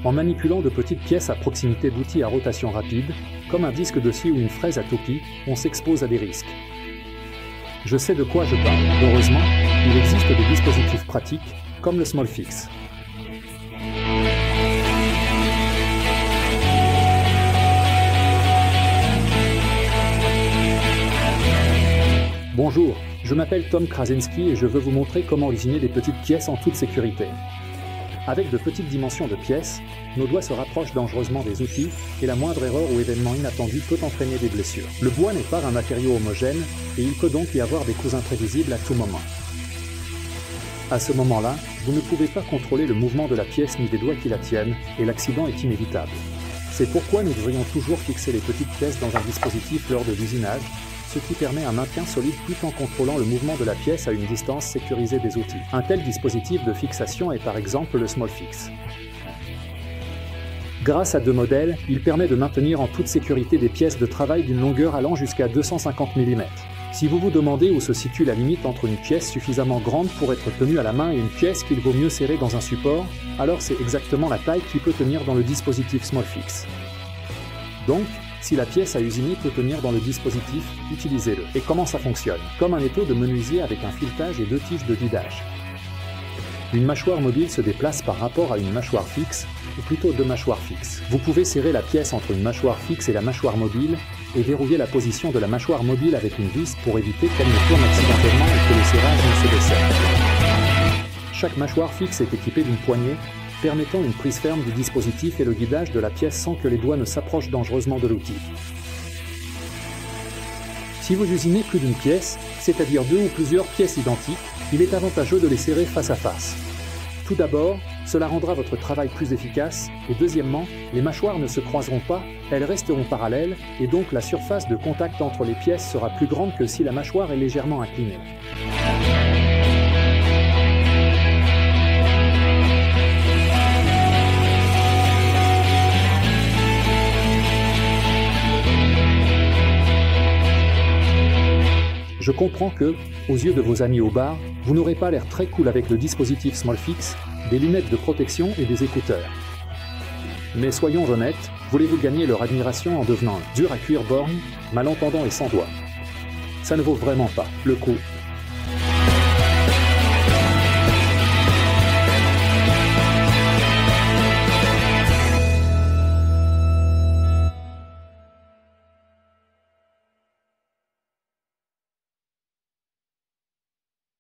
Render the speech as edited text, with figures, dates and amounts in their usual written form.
En manipulant de petites pièces à proximité d'outils à rotation rapide, comme un disque de scie ou une fraise à toupie, on s'expose à des risques. Je sais de quoi je parle. Heureusement, il existe des dispositifs pratiques, comme le SmallFix. Bonjour, je m'appelle Tom Krasinski et je veux vous montrer comment usiner des petites pièces en toute sécurité. Avec de petites dimensions de pièces, nos doigts se rapprochent dangereusement des outils et la moindre erreur ou événement inattendu peut entraîner des blessures. Le bois n'est pas un matériau homogène et il peut donc y avoir des coups imprévisibles à tout moment. À ce moment-là, vous ne pouvez pas contrôler le mouvement de la pièce ni des doigts qui la tiennent et l'accident est inévitable. C'est pourquoi nous devrions toujours fixer les petites pièces dans un dispositif lors de l'usinage, ce qui permet un maintien solide tout en contrôlant le mouvement de la pièce à une distance sécurisée des outils. Un tel dispositif de fixation est par exemple le SmallFix. Grâce à deux modèles, il permet de maintenir en toute sécurité des pièces de travail d'une longueur allant jusqu'à 250 mm. Si vous vous demandez où se situe la limite entre une pièce suffisamment grande pour être tenue à la main et une pièce qu'il vaut mieux serrer dans un support, alors c'est exactement la taille qui peut tenir dans le dispositif SmallFix. Donc, si la pièce à usiner peut tenir dans le dispositif, utilisez-le. Et comment ça fonctionne? Comme un étau de menuisier avec un filetage et deux tiges de guidage. Une mâchoire mobile se déplace par rapport à une mâchoire fixe, ou plutôt deux mâchoires fixes. Vous pouvez serrer la pièce entre une mâchoire fixe et la mâchoire mobile, et verrouiller la position de la mâchoire mobile avec une vis pour éviter qu'elle ne tourne accidentellement et que le serrage ne se desserre. Chaque mâchoire fixe est équipée d'une poignée, permettant une prise ferme du dispositif et le guidage de la pièce sans que les doigts ne s'approchent dangereusement de l'outil. Si vous usinez plus d'une pièce, c'est-à-dire deux ou plusieurs pièces identiques, il est avantageux de les serrer face à face. Tout d'abord, cela rendra votre travail plus efficace, et deuxièmement, les mâchoires ne se croiseront pas, elles resteront parallèles, et donc la surface de contact entre les pièces sera plus grande que si la mâchoire est légèrement inclinée. Je comprends que, aux yeux de vos amis au bar, vous n'aurez pas l'air très cool avec le dispositif SmallFix, des lunettes de protection et des écouteurs. Mais soyons honnêtes, voulez-vous gagner leur admiration en devenant dur à cuire borgne, malentendant et sans doigts? Ça ne vaut vraiment pas le coup.